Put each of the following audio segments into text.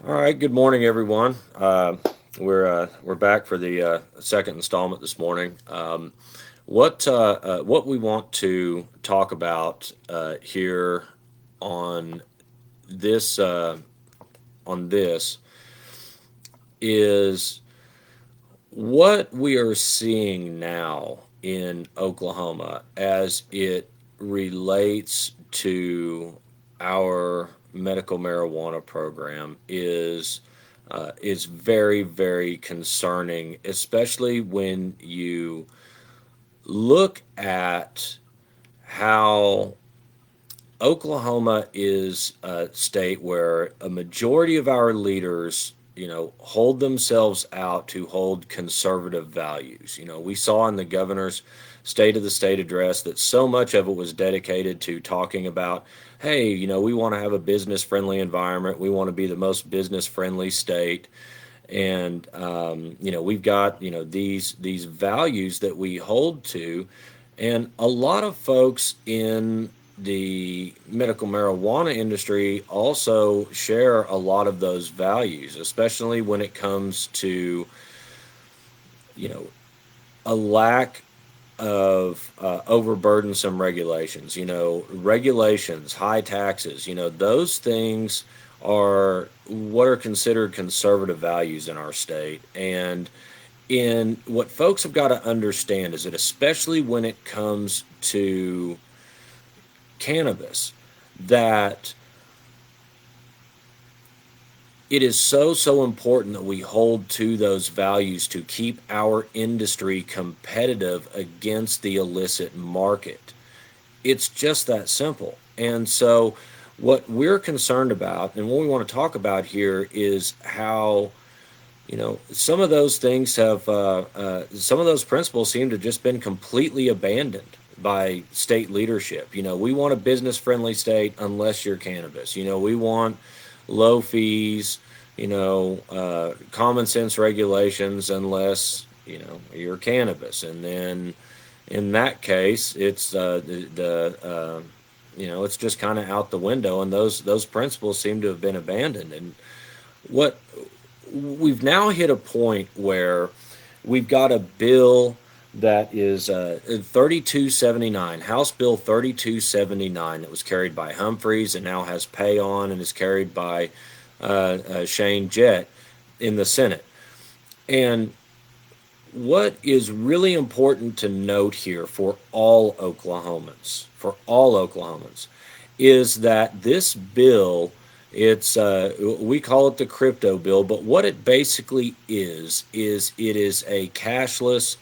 All right. Good morning, everyone. We're back for the second installment this morning. What we want to talk about here on this on this is what we are seeing now in Oklahoma as it relates to our medical marijuana program is very, very concerning, especially when you look at how Oklahoma is a state where a majority of our leaders, hold themselves out to hold conservative values. We saw in the governor's State of the State address that so much of it was dedicated to talking about, hey, we want to have a business friendly environment. We want to be the most business friendly state. And we've got these values that we hold to, and a lot of folks in the medical marijuana industry also share a lot of those values, especially when it comes to you know a lack of overburdensome regulations. Regulations, high taxes, those things are what are considered conservative values in our state. And in what folks have got to understand is that, especially when it comes to cannabis, that it is so important that we hold to those values to keep our industry competitive against the illicit market. It's just that simple. And so, what we're concerned about and what we want to talk about here is how some of those things some of those principles seem to have just been completely abandoned by state leadership. We want a business friendly state unless you're cannabis. We want low fees, common sense regulations unless, you're cannabis. And then in that case, it's it's just kind of out the window, and those principles seem to have been abandoned. And what we've now hit a point where we've got a bill that is 3279, House Bill 3279, that was carried by Humphreys and now has pay on and is carried by Shane Jett in the Senate. And what is really important to note here for all Oklahomans, is that this bill, it's we call it the crypto bill, but what it basically is it is a cashless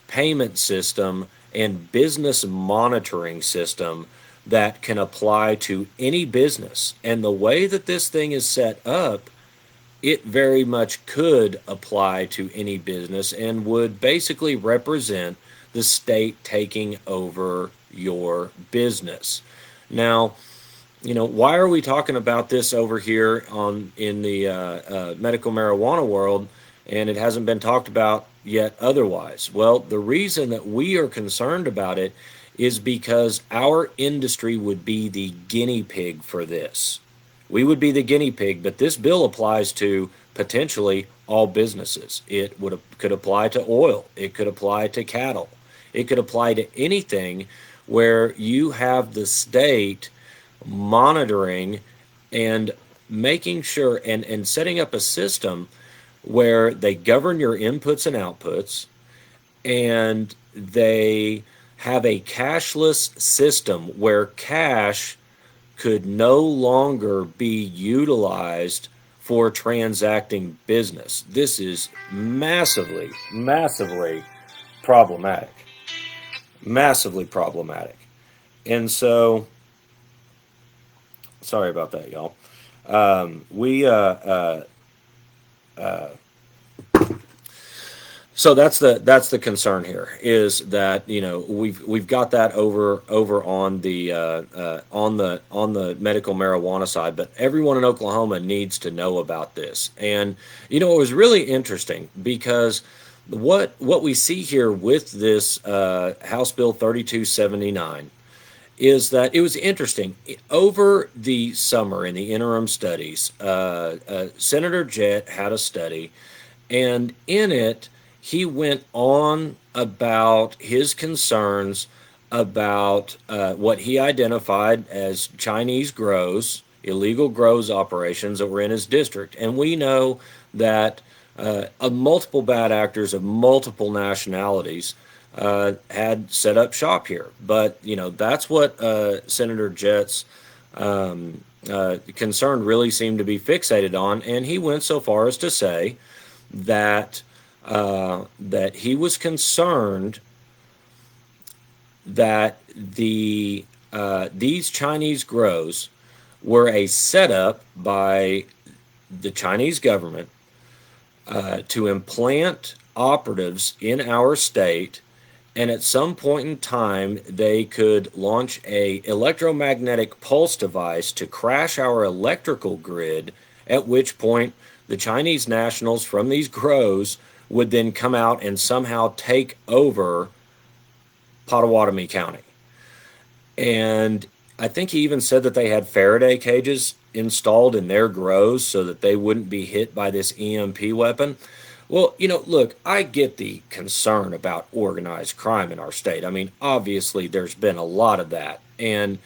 payment system and business monitoring system that can apply to any business. And the way that this thing is set up, it very much could apply to any business and would basically represent the state taking over your business. Now, why are we talking about this over here on in the medical marijuana world, and it hasn't been talked about yet otherwise? Well, the reason that we are concerned about it is because our industry would be the guinea pig for this. We would be the guinea pig, but this bill applies to potentially all businesses. Could apply to oil. It could apply to cattle. It could apply to anything where you have the state monitoring and making sure and setting up a system where they govern your inputs and outputs, and they have a cashless system where cash could no longer be utilized for transacting business. This is massively, massively problematic. Massively problematic. And so, sorry about that, y'all. We So that's the concern here, is that we've got that over on the medical marijuana side, but everyone in Oklahoma needs to know about this. And it was really interesting because what we see here with this House Bill 3279 is that it was interesting. Over the summer in the interim studies, Senator Jett had a study, and in it, he went on about his concerns about what he identified as Chinese grows, illegal grows operations that were in his district. And we know that multiple bad actors of multiple nationalities had set up shop here. But, that's what Senator Jett's concern really seemed to be fixated on. And he went so far as to say that that he was concerned that these Chinese grows were a setup by the Chinese government to implant operatives in our state, and at some point in time they could launch a electromagnetic pulse device to crash our electrical grid, at which point the Chinese nationals from these grows would then come out and somehow take over Pottawatomie County. And I think he even said that they had Faraday cages installed in their grows so that they wouldn't be hit by this EMP weapon. Well, look, I get the concern about organized crime in our state. I mean, obviously there's been a lot of that. And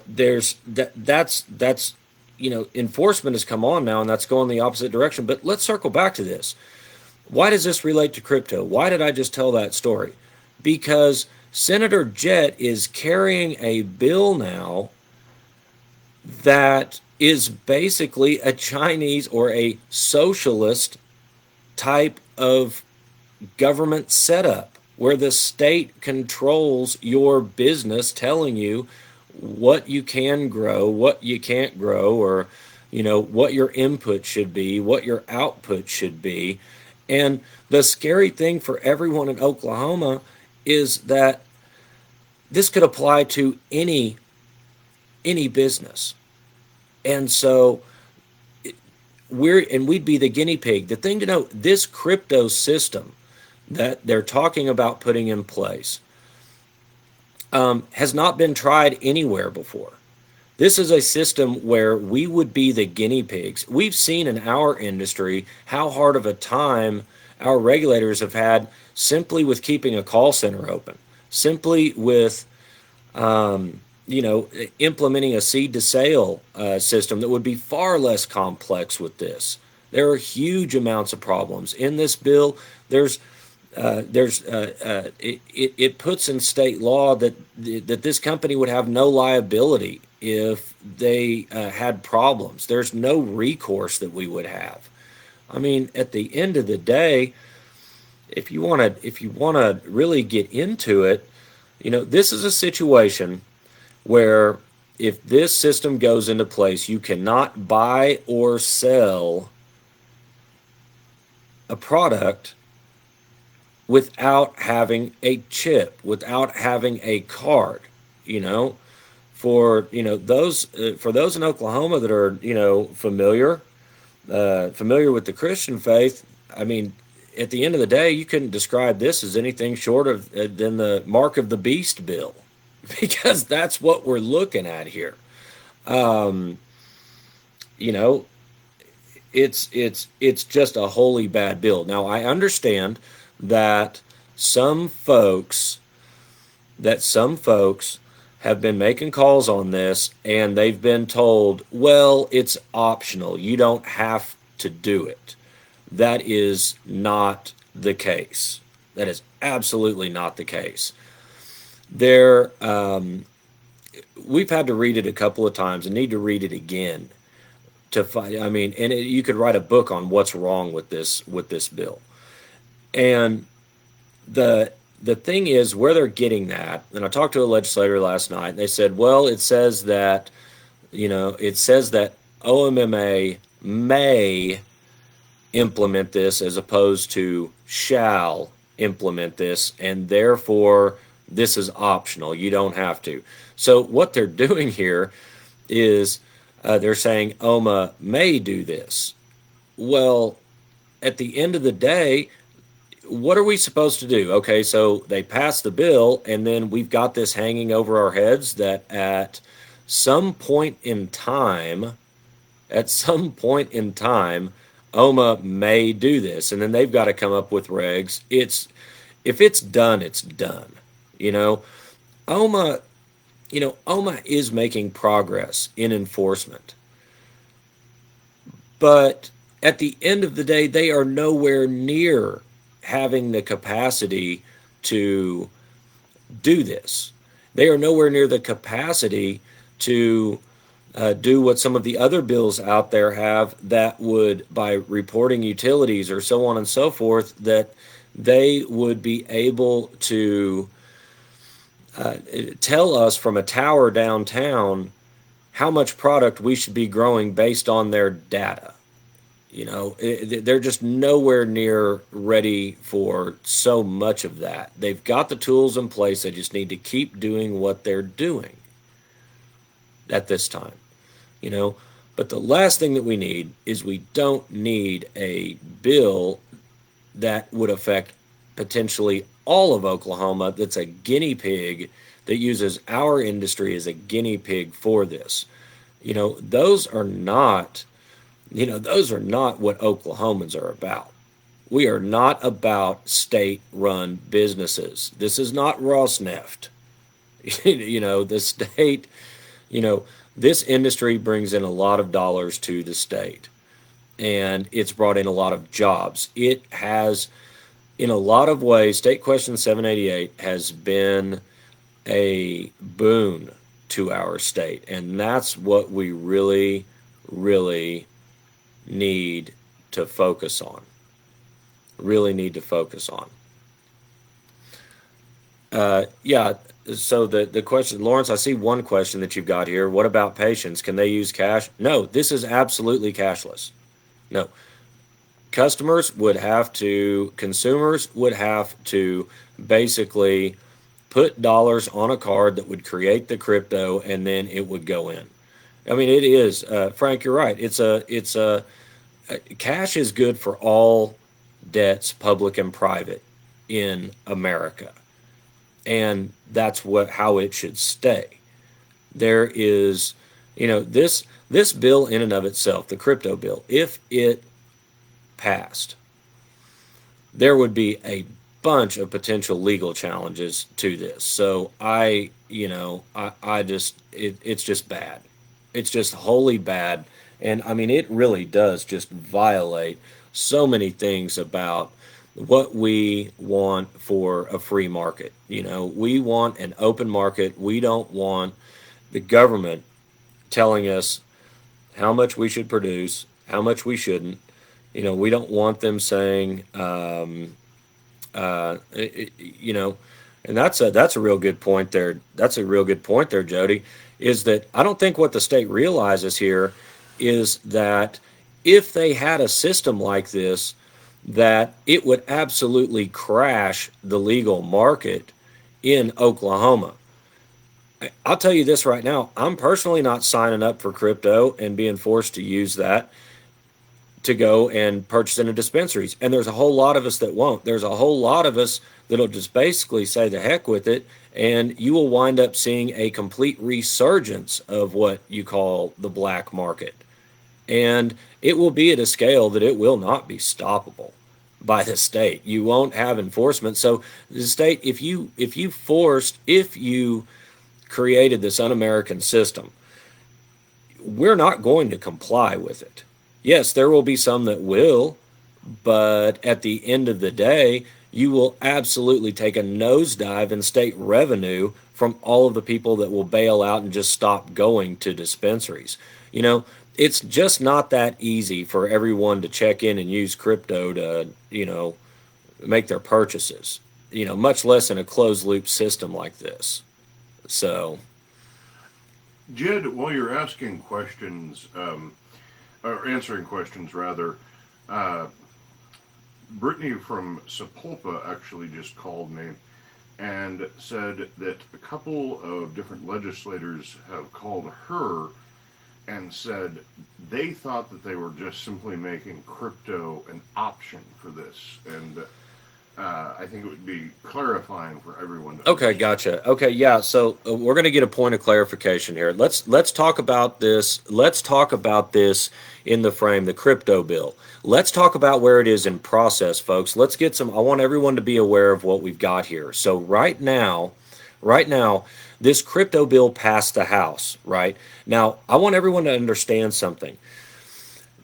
there's that's enforcement has come on now, and that's going the opposite direction. But let's circle back to this. Why does this relate to crypto? Why did I just tell that story? Because Senator Jett is carrying a bill now that is basically a Chinese or a socialist type of government setup where the state controls your business, telling you what you can grow, what you can't grow, or what your input should be, what your output should be. And the scary thing for everyone in Oklahoma is that this could apply to any business. And so we'd be the guinea pig. The thing to know, this crypto system that they're talking about putting in place has not been tried anywhere before. This is a system where we would be the guinea pigs. We've seen in our industry how hard of a time our regulators have had simply with keeping a call center open, simply with implementing a seed to sale system that would be far less complex with this. There are huge amounts of problems in this bill. It puts in state law that this company would have no liability if they had problems. There's no recourse that we would have. I mean, at the end of the day, if you want to really get into it, this is a situation where if this system goes into place, you cannot buy or sell a product without having a chip, without having a card. For those in Oklahoma that are familiar with the Christian faith, I mean, at the end of the day, you couldn't describe this as anything short of than the mark of the beast bill, because that's what we're looking at here. It's just a wholly bad bill. Now, I understand that some folks have been making calls on this, and they've been told, well, it's optional. You don't have to do it. That is not the case. That is absolutely not the case. We've had to read it a couple of times and need to read it again to find. I mean, and you could write a book on what's wrong with this bill. And the thing is, where they're getting that, and I talked to a legislator last night, and they said, well, it says that OMMA may implement this as opposed to shall implement this, and therefore this is optional. You don't have to. So what they're doing here is they're saying OMA may do this. Well, at the end of the day, what are we supposed to do? Okay, so they pass the bill, and then we've got this hanging over our heads that some point in time, at some point in time, OMA may do this, and then they've got to come up with regs. If it's done, it's done. You know, OMA, OMA is making progress in enforcement, but at the end of the day, they are nowhere near having the capacity to do this. They are nowhere near the capacity to do what some of the other bills out there have that would, by reporting utilities or so on and so forth, that they would be able to tell us from a tower downtown how much product we should be growing based on their data. They're just nowhere near ready for so much of that. They've got the tools in place. They just need to keep doing what they're doing at this time. you know. But the last thing that we need is we don't need a bill that would affect potentially all of Oklahoma that's a guinea pig that uses our industry as a guinea pig for this. Those are not, those are not what Oklahomans are about. We are not about state-run businesses. This is not Rosneft. The state, this industry brings in a lot of dollars to the state, and it's brought in a lot of jobs. It has, in a lot of ways, State Question 788 has been a boon to our state, and that's what we really, really need to focus on. Really need to focus on. Yeah, so the question, Lawrence, I see one question that you've got here. What about patients? Can they use cash? No, this is absolutely cashless. No. Consumers would have to basically put dollars on a card that would create the crypto, and then it would go in. I mean, it is, Frank, you're right. Cash is good for all debts, public and private, in America. And that's how it should stay. There is, this bill in and of itself, the crypto bill, if it passed, there would be a bunch of potential legal challenges to this. So it's just bad. It's just wholly bad. And I mean, it really does just violate so many things about what we want for a free market. We want an open market. We don't want the government telling us how much we should produce, how much we shouldn't. We don't want them saying, and that's a real good point there. That's a real good point there, Jody, is that I don't think what the state realizes here is that if they had a system like this, that it would absolutely crash the legal market in Oklahoma. I'll tell you this right now, I'm personally not signing up for crypto and being forced to use that to go and purchase into dispensaries. And there's a whole lot of us that won't. There's a whole lot of us that'll just basically say the heck with it, and you will wind up seeing a complete resurgence of what you call the black market. And it will be at a scale that it will not be stoppable by the state. You won't have enforcement. So the state, if you created this un-American system, we're not going to comply with it. Yes, there will be some that will, but at the end of the day, you will absolutely take a nosedive in state revenue from all of the people that will bail out and just stop going to dispensaries. It's just not that easy for everyone to check in and use crypto to, make their purchases, much less in a closed loop system like this. So, Jed, while you're asking questions, or answering questions rather, Brittany from Sapulpa actually just called me and said that a couple of different legislators have called her and said they thought that they were just simply making crypto an option for this. And I think it would be clarifying for everyone to Okay, understand. gotcha. Okay, yeah. So we're going to get a point of clarification here. Let's talk about this. Let's talk about this in the frame, the crypto bill. Let's talk about where it is in process, folks. Let's get some. I want everyone to be aware of what we've got here. So right now, this crypto bill passed the House. Right now, I want everyone to understand something.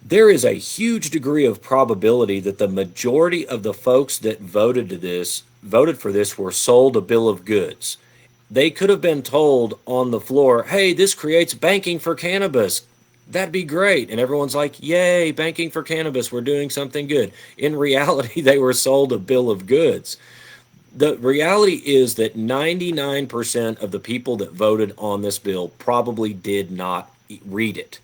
There is a huge degree of probability that the majority of the folks that voted for this were sold a bill of goods. They could have been told on the floor, "Hey, this creates banking for cannabis. That'd be great." And everyone's like, "Yay, banking for cannabis. We're doing something good." In reality, they were sold a bill of goods. The reality is that 99% of the people that voted on this bill probably did not read it.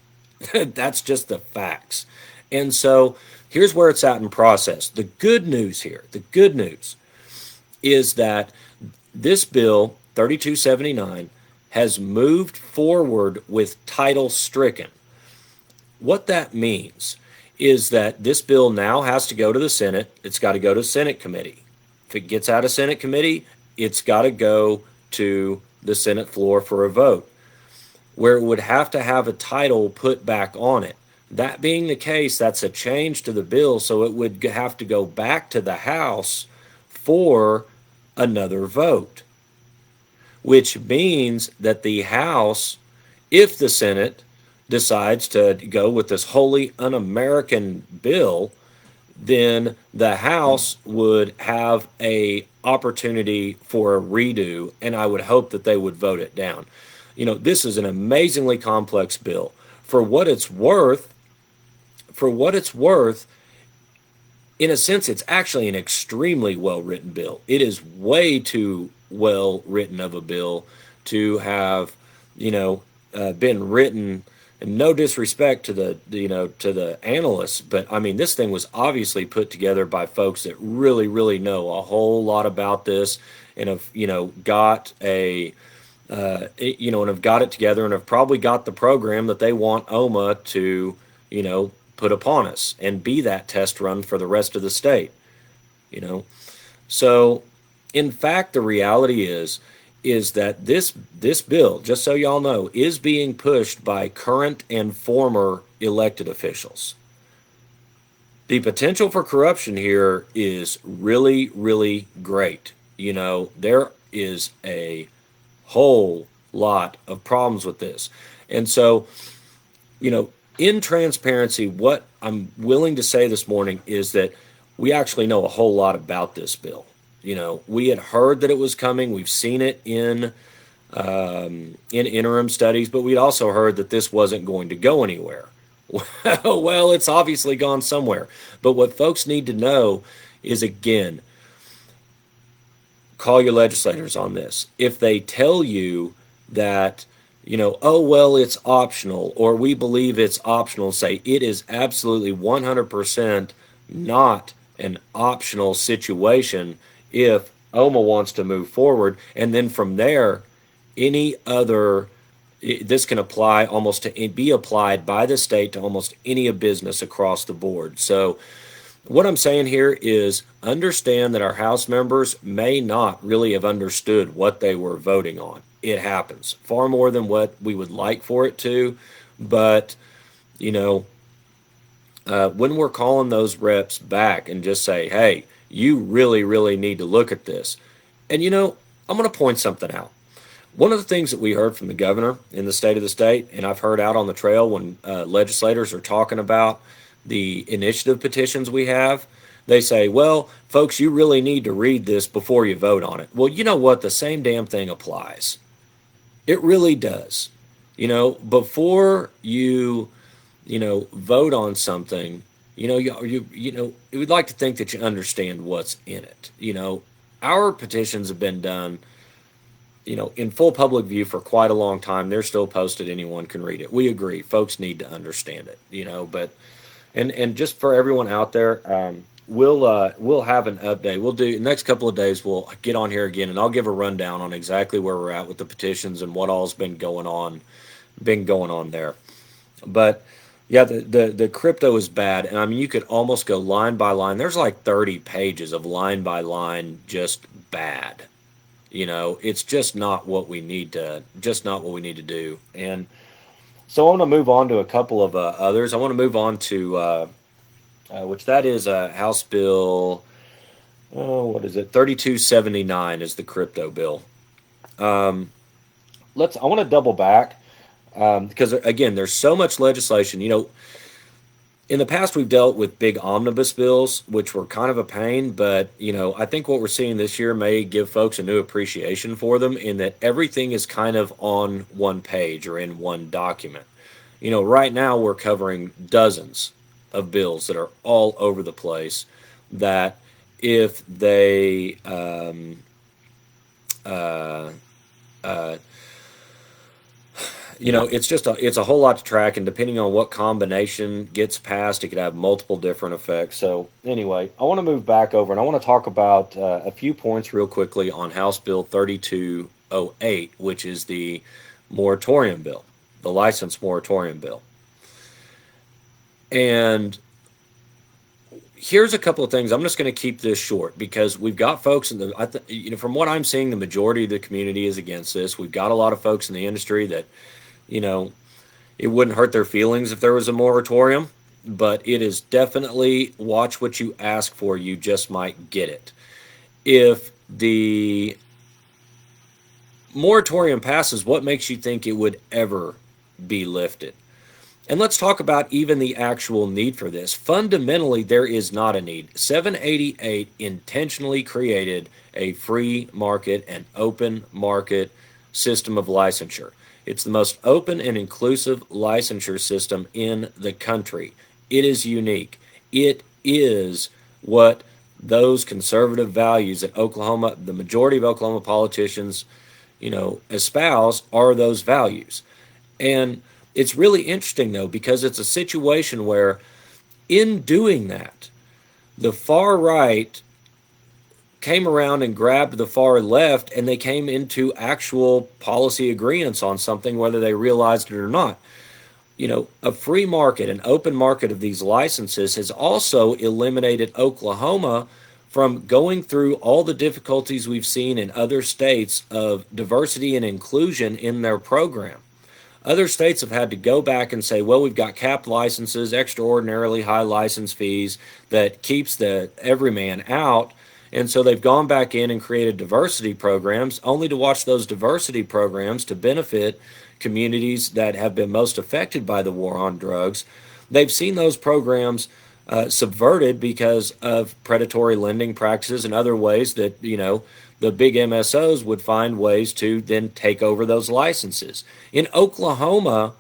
That's just the facts. And so here's where it's at in process. The good news is that this bill, 3279, has moved forward with title stricken. What that means is that this bill now has to go to the Senate. It's got to go to Senate committee. If it gets out of Senate committee, it's got to go to the Senate floor for a vote, where it would have to have a title put back on it. That being the case, that's a change to the bill, so it would have to go back to the House for another vote, which means that the House, if the Senate decides to go with this wholly un American bill, then the House would have a opportunity for a redo, and I would hope that they would vote it down. This is an amazingly complex bill. For what it's worth, for what it's worth, in a sense, it's actually an extremely well written bill. It is way too well written of a bill to have, been written. And no disrespect to the analysts, but I mean, this thing was obviously put together by folks that really, really know a whole lot about this, and have got and have got it together, and have probably got the program that they want OMA to put upon us and be that test run for the rest of the state. You know, so in fact, the reality is that this bill, just so y'all know, is being pushed by current and former elected officials. The potential for corruption here is really, really great. There is a whole lot of problems with this. And so, in transparency, what I'm willing to say this morning is that we actually know a whole lot about this bill. We had heard that it was coming. We've seen it in interim studies, but we'd also heard that this wasn't going to go anywhere. Well, it's obviously gone somewhere. But what folks need to know is, again, call your legislators on this. If they tell you that, oh, well, it's optional, or we believe it's optional, say it is absolutely 100% not an optional situation if OMA wants to move forward. And then from there, any other, this can apply almost to be applied by the state to almost any business across the board. So what I'm saying here is understand that our House members may not really have understood what they were voting on. It happens far more than what we would like for it to. But, when we're calling those reps back and just say, hey, you really, really need to look at this. And, I'm going to point something out. One of the things that we heard from the governor in the state of the state, and I've heard out on the trail when legislators are talking about the initiative petitions we have, they say, well, folks, you really need to read this before you vote on it. Well, you know what? The same damn thing applies. It really does. Before you, vote on something, you would like to think that you understand what's in it. Our petitions have been done, in full public view for quite a long time. They're still posted. Anyone can read it. We agree. Folks need to understand it, but, and just for everyone out there, we'll have an update. We'll do next couple of days. We'll get on here again, and I'll give a rundown on exactly where we're at with the petitions and what all's been going on there. But Yeah, the crypto is bad, and I mean you could almost go line by line. There's like 30 pages of line by line just bad. It's just not what we need to do. And so I want to move on to a couple of others. I want to move on to which that is House Bill. Oh, what is it? 3279 is the crypto bill. Um, I want to double back because again, there's so much legislation. In the past we've dealt with big omnibus bills which were kind of a pain, but I think what we're seeing this year may give folks a new appreciation for them in that everything is kind of on one page or in one document. Right now we're covering dozens of bills that are all over the place that if they uh, uh, it's a whole lot to track, and depending on what combination gets passed, it could have multiple different effects. So anyway, I want to move back over and I want to talk about a few points real quickly on House Bill 3208, which is the moratorium bill, the license moratorium bill. And here's a couple of things. I'm just going to keep this short because we've got folks from what I'm seeing, the majority of the community is against this. We've got a lot of folks in the industry that, you know, it wouldn't hurt their feelings if there was a moratorium, but it is definitely watch what you ask for. You just might get it. If the moratorium passes, what makes you think it would ever be lifted? And let's talk about even the actual need for this. Fundamentally, there is not a need. 788 intentionally created a free market and open market system of licensure. It's the most open and inclusive licensure system in the country. It is unique. It is what those conservative values that Oklahoma, the majority of Oklahoma politicians, espouse are those values. And it's really interesting, though, because it's a situation where, in doing that, the far right came around and grabbed the far left, and they came into actual policy agreements on something, whether they realized it or not. A free market, an open market of these licenses has also eliminated Oklahoma from going through all the difficulties we've seen in other states of diversity and inclusion in their program. Other states have had to go back and say, well, we've got capped licenses, extraordinarily high license fees that keeps the everyman out. And so they've gone back in and created diversity programs, only to watch those diversity programs to benefit communities that have been most affected by the war on drugs. They've seen those programs subverted because of predatory lending practices and other ways that, the big MSOs would find ways to then take over those licenses. In Oklahoma,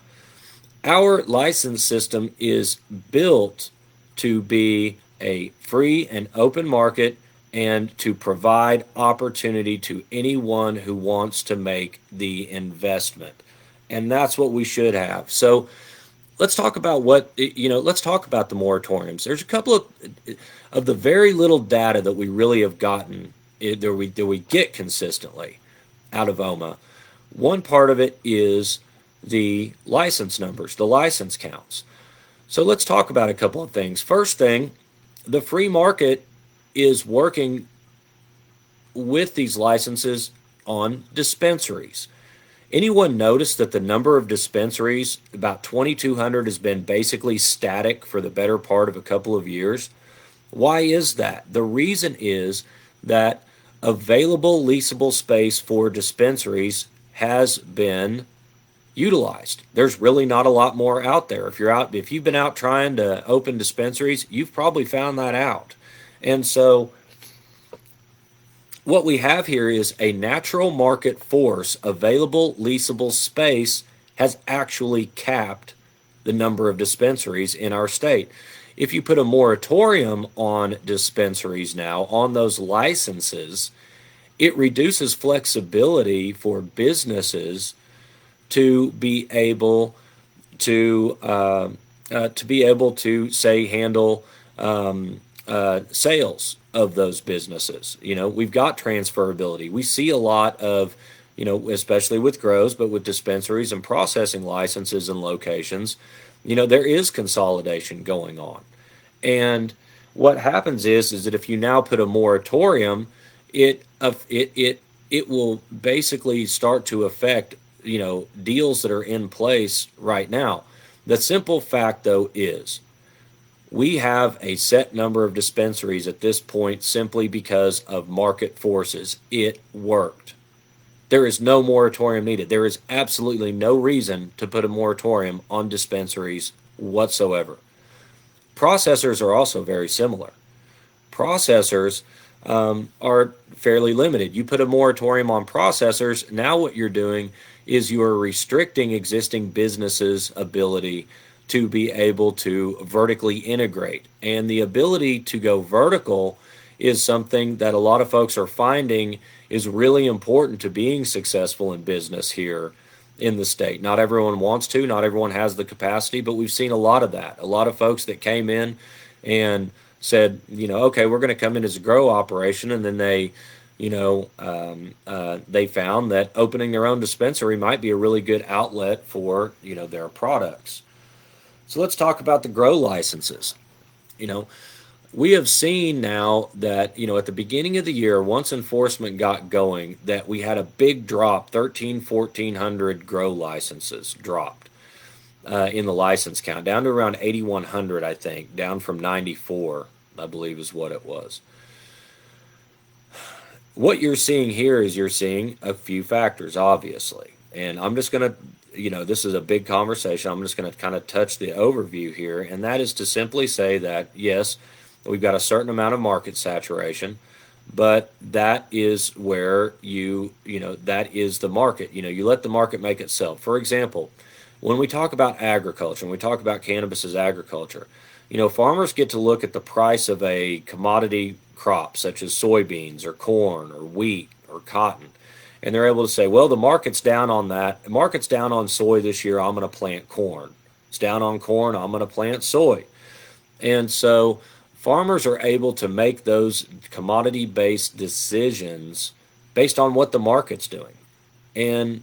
our license system is built to be a free and open market and to provide opportunity to anyone who wants to make the investment. And that's what we should have. So let's talk about let's talk about the moratoriums. There's a couple of the very little data that we really have gotten that we get consistently out of OMA. One part of it is the license numbers, the license counts. So let's talk about a couple of things. First thing, the free market is working with these licenses on dispensaries. Anyone notice that the number of dispensaries, about 2,200, has been basically static for the better part of a couple of years? Why is that? The reason is that available leasable space for dispensaries has been utilized. There's really not a lot more out there. If you've been out trying to open dispensaries, you've probably found that out. And so what we have here is a natural market force. Available leasable space has actually capped the number of dispensaries in our state. If you put a moratorium on dispensaries now, on those licenses, it reduces flexibility for businesses to be able to say handle sales of those businesses. We've got transferability. We see a lot of, especially with grows, but with dispensaries and processing licenses and locations, There is consolidation going on. And what happens is that if you now put a moratorium, it will basically start to affect, deals that are in place right now. The simple fact though is we have a set number of dispensaries at this point simply because of market forces. It worked. There is no moratorium needed. There is absolutely no reason to put a moratorium on dispensaries whatsoever. Processors are also very similar. Processors are fairly limited. You put a moratorium on processors, now what you're doing is you are restricting existing businesses' ability to be able to vertically integrate. And the ability to go vertical is something that a lot of folks are finding is really important to being successful in business here in the state. Not everyone wants to, not everyone has the capacity, but we've seen a lot of that. A lot of folks that came in and said, okay, we're going to come in as a grow operation, and then they found that opening their own dispensary might be a really good outlet for their products. So let's talk about the grow licenses. You know, we have seen now that, at the beginning of the year, once enforcement got going, that we had a big drop. 1,400 grow licenses dropped in the license count, down to around 8,100, I think, down from 94, I believe is what it was. What you're seeing here is you're seeing a few factors, obviously. And I'm just going to, this is a big conversation. I'm just going to kind of touch the overview here. And that is to simply say that, yes, we've got a certain amount of market saturation, but that is where that is the market. You let the market make itself. For example, when we talk about agriculture, when we talk about cannabis as agriculture, farmers get to look at the price of a commodity crop such as soybeans or corn or wheat or cotton, and they're able to say, well, the market's down on that. The market's down on soy this year. I'm going to plant corn. It's down on corn. I'm going to plant soy. And so farmers are able to make those commodity-based decisions based on what the market's doing. And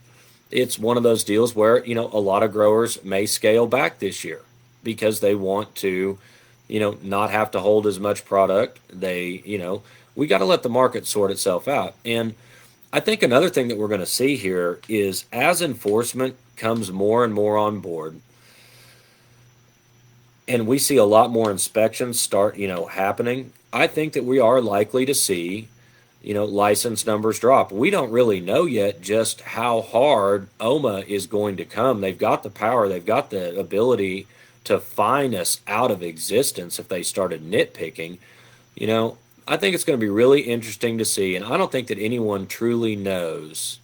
it's one of those deals where, a lot of growers may scale back this year because they want to, not have to hold as much product. We got to let the market sort itself out. And I think another thing that we're going to see here is as enforcement comes more and more on board, and we see a lot more inspections start, happening, I think that we are likely to see, license numbers drop. We don't really know yet just how hard OMA is going to come. They've got the power, they've got the ability to fine us out of existence if they started nitpicking. I think it's going to be really interesting to see, and I don't think that anyone truly knows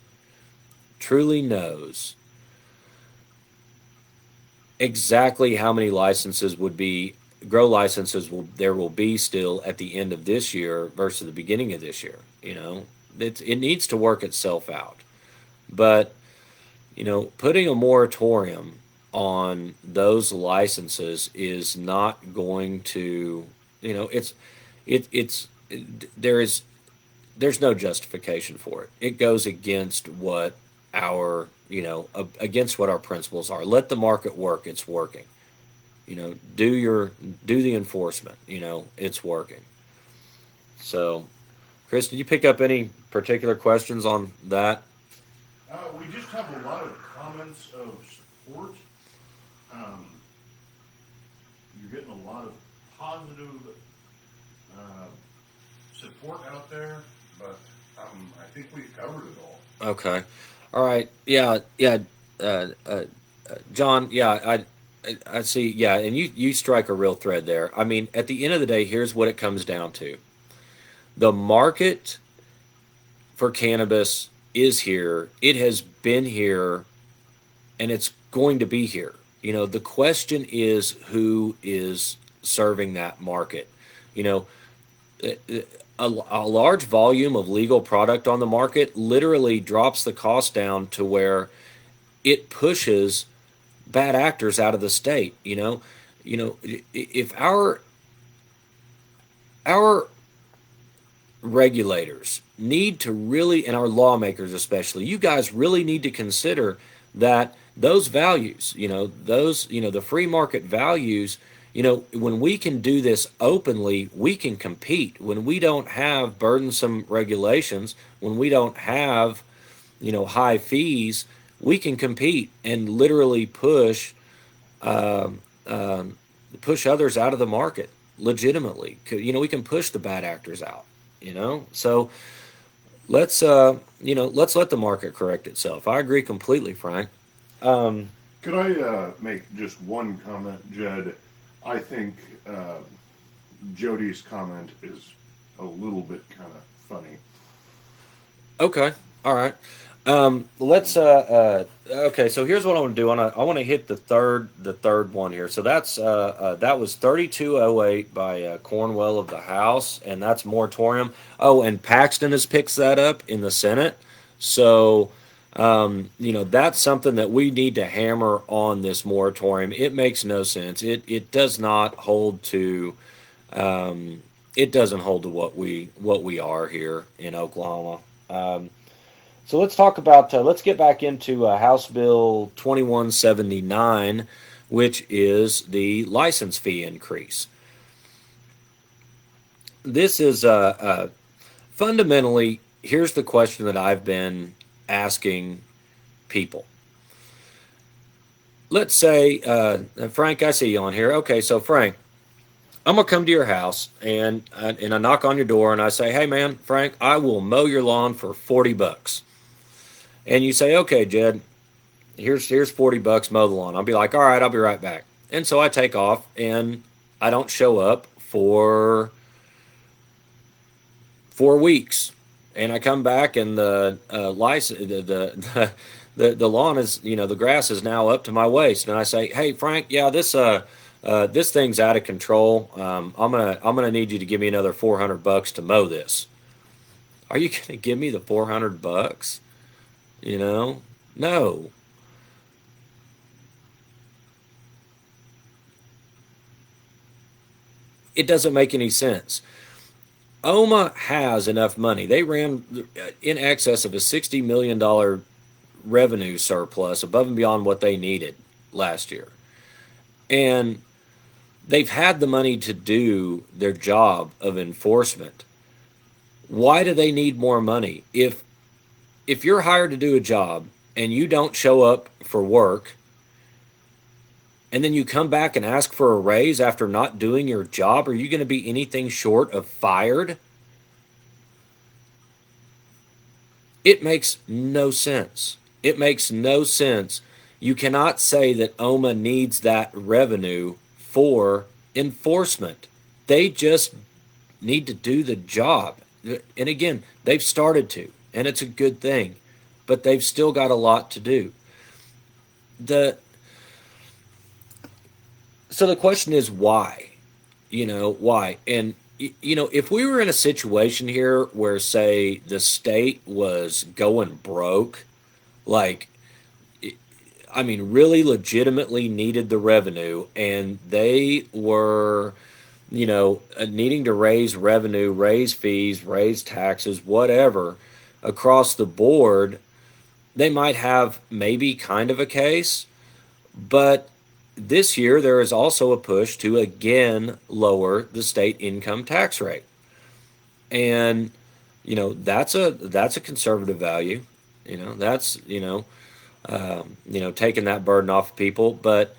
exactly how many licenses would be grow licenses there will be still at the end of this year versus the beginning of this year. It needs to work itself out, but putting a moratorium on those licenses is not going to, there's no justification for it. It goes against what against what our principles are. Let the market work. It's working. Do the enforcement. It's working. So, Chris, did you pick up any particular questions on that? We just have a lot of comments of support. You're getting a lot of positive support out there, but I think we've covered it all. Okay. All right. Yeah. John. Yeah. I see. Yeah. And you strike a real thread there. I mean, at the end of the day, here's what it comes down to: the market for cannabis is here. It has been here, and it's going to be here. The question is who is serving that market. A large volume of legal product on the market literally drops the cost down to where it pushes bad actors out of the state. If our regulators need to really, and our lawmakers especially, you guys really need to consider that those values, the free market values, when we can do this openly, we can compete. When we don't have burdensome regulations, when we don't have, high fees, we can compete and literally um, um, push others out of the market legitimately. We can push the bad actors out. So let's let the market correct itself. I agree completely, Frank. Um, Could I make just one comment, Jed? I think Jody's comment is a little bit kind of funny. okay, all right. Let's okay. So here's what I want to do. I want to hit the third one here. So that was 3208 by Cornwell of the House, and that's moratorium. Oh, and Paxton has picked that up in the Senate. So that's something that we need to hammer on this moratorium. It makes no sense. It does not hold to it doesn't hold to what we are here in Oklahoma. So let's get back into House Bill 2179, which is the license fee increase. This is fundamentally, here's the question that I've been asking people. Let's say, Frank, I see you on here. Okay, so Frank, I'm gonna come to your house and I knock on your door and I say, "Hey, man, Frank, I will mow your lawn for $40." And you say, "Okay, Jed, here's $40, mow the lawn." I'll be like, "All right, I'll be right back." And so I take off and I don't show up for 4 weeks, and I come back and the license the lawn is, the grass is now up to my waist, and I say, "Hey, Frank, yeah, this thing's out of control. I'm gonna need you to give me another $400 to mow this." Are you gonna give me the $400? No. It doesn't make any sense. OMA has enough money. They ran in excess of a $60 million revenue surplus above and beyond what they needed last year. And they've had the money to do their job of enforcement. Why do they need more money? If you're hired to do a job and you don't show up for work, and then you come back and ask for a raise after not doing your job, are you going to be anything short of fired? It makes no sense. It makes no sense. You cannot say that OMA needs that revenue for enforcement. They just need to do the job. And again, they've started to, and it's a good thing, but they've still got a lot to do. The So the question is why? Why? And if we were in a situation here where, say, the state was going broke, like, I mean, really legitimately needed the revenue, and they were, needing to raise revenue, raise fees, raise taxes, whatever, across the board, they might have maybe kind of a case. But this year, there is also a push to again lower the state income tax rate, and that's a conservative value. That's taking that burden off of people. But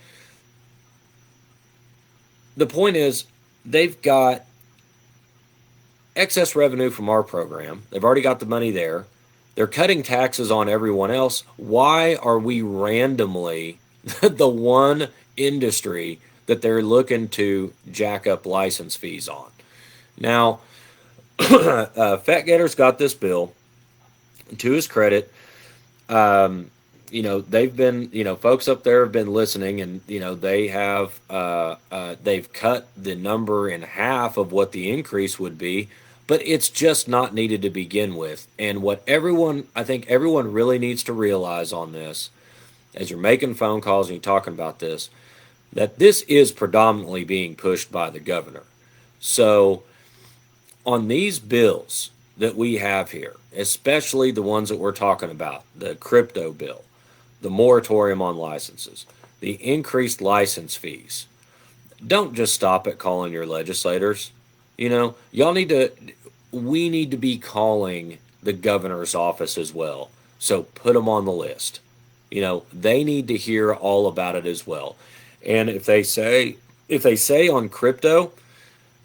the point is, they've got excess revenue from our program. They've already got the money there. They're cutting taxes on everyone else. Why are we randomly the one industry that they're looking to jack up license fees on? Now, Fat Gattor's got this bill. To his credit, they've been, folks up there have been listening, and they've cut the number in half of what the increase would be, but it's just not needed to begin with. And I think everyone really needs to realize on this, as you're making phone calls and you're talking about this, that this is predominantly being pushed by the governor. So on these bills that we have here, especially the ones that we're talking about, the crypto bill, the moratorium on licenses, the increased license fees. Don't just stop at calling your legislators. Y'all need to, we need to be calling the governor's office as well. So put them on the list. They need to hear all about it as well. And if they say on crypto,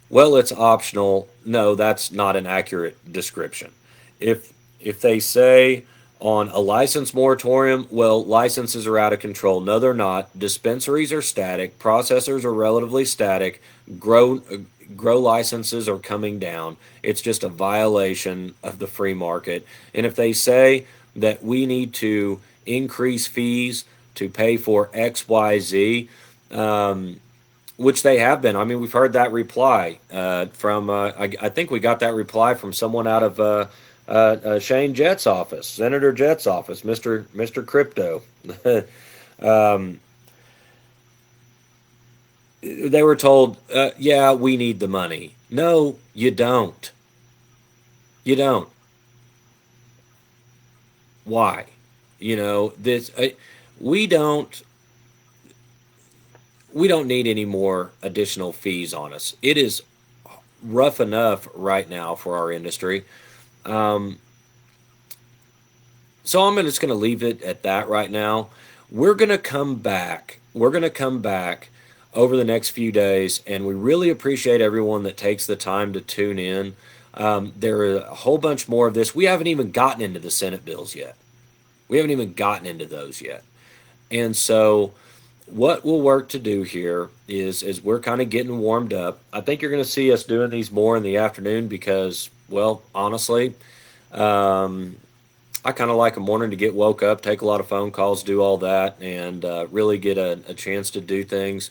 well, it's optional. No, that's not an accurate description. If they say on a license moratorium, well, licenses are out of control. No, they're not. Dispensaries are static. Processors are relatively static. Grow licenses are coming down. It's just a violation of the free market. And if they say that we need to increase fees to pay for X, Y, Z, which they have been. I mean, we've heard that reply from. I think we got that reply from someone out of Shane Jett's office, Senator Jett's office, Mister Crypto. um, they were told, "Yeah, we need the money." No, you don't. You don't. Why? This. We don't. We don't need any more additional fees on us. It is rough enough right now for our industry. Um, so I'm just going to leave it at that right now. We're going to come back. We're going to come back over the next few days, and we really appreciate everyone that takes the time to tune in. There are a whole bunch more of this. We haven't even gotten into the Senate bills yet. We haven't even gotten into those yet. And so what we'll work to do here is as we're kind of getting warmed up. I think you're going to see us doing these more in the afternoon because, well, honestly, um, I kind of like a morning to get woke up, take a lot of phone calls, do all that, and really get a chance to do things.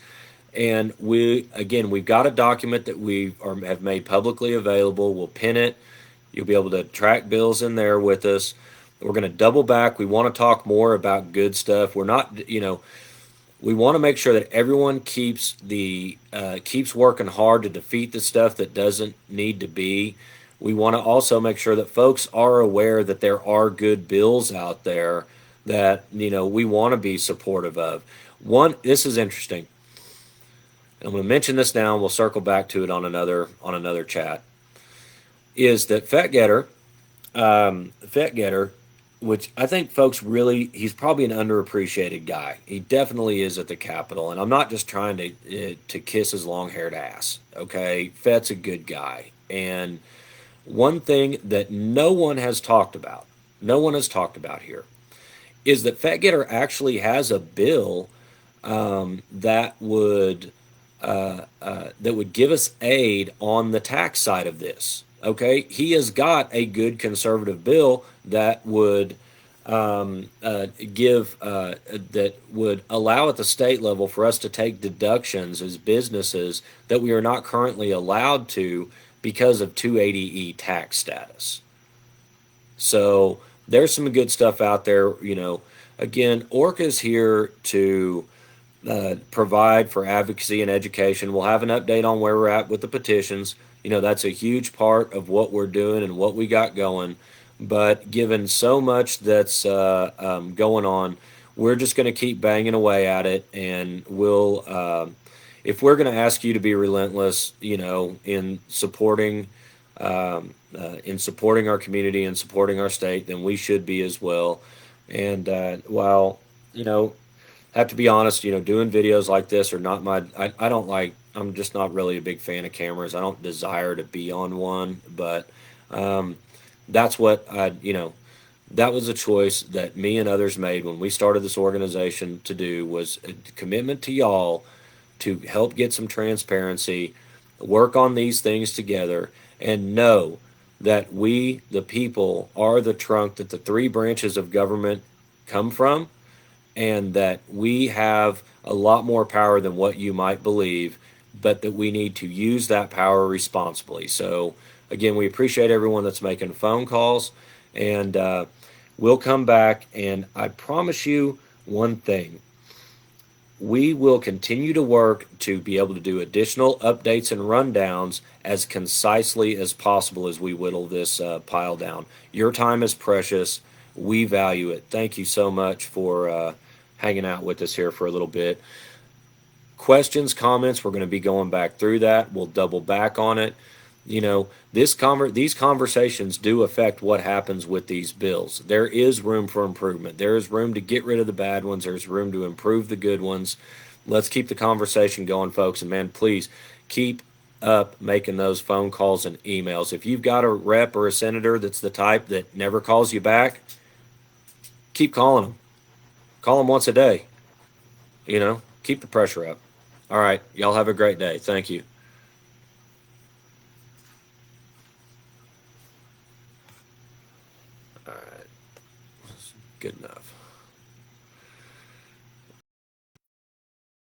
And we've got a document that have made publicly available. We'll pin it. You'll be able to track bills in there with us. We're going to double back. We want to talk more about good stuff. We're not, we want to make sure that everyone keeps working hard to defeat the stuff that doesn't need to be. We want to also make sure that folks are aware that there are good bills out there that we want to be supportive of. This is interesting. I'm going to mention this now, and we'll circle back to it on another chat. Is that Fett Getter, which I think folks really, he's probably an underappreciated guy. He definitely is at the Capitol, and I'm not just trying to kiss his long-haired ass. Okay, Fett's a good guy, and one thing that no one has talked about here, is that Fett Getter actually has a bill that would give us aid on the tax side of this. Okay, he has got a good conservative bill that would that would allow at the state level for us to take deductions as businesses that we are not currently allowed to because of 280E tax status. So there's some good stuff out there. Again, ORCA is here to provide for advocacy and education. We'll have an update on where we're at with the petitions. That's a huge part of what we're doing and what we got going. But given so much that's going on, we're just going to keep banging away at it, and if we're going to ask you to be relentless, in supporting our community and supporting our state, then we should be as well. And while have to be honest, doing videos like this are not I don't like. I'm just not really a big fan of cameras. I don't desire to be on one, but that's what that was a choice that me and others made when we started this organization to do, was a commitment to y'all to help get some transparency, work on these things together, and know that we, the people, are the trunk that the three branches of government come from, and that we have a lot more power than what you might believe, but that we need to use that power responsibly. So, again, we appreciate everyone that's making phone calls, and we'll come back, and I promise you one thing. We will continue to work to be able to do additional updates and rundowns as concisely as possible as we whittle this pile down. Your time is precious. We value it. Thank you so much for hanging out with us here for a little bit. Questions, comments, we're going to be going back through that. We'll double back on it. You know, these conversations do affect what happens with these bills. There is room for improvement. There is room to get rid of the bad ones. There's room to improve the good ones. Let's keep the conversation going, folks. And man, please keep up making those phone calls and emails. If you've got a rep or a senator that's the type that never calls you back, keep calling them. Call them once a day. You know, keep the pressure up. All right. Y'all have a great day. Thank you. All right. Good enough.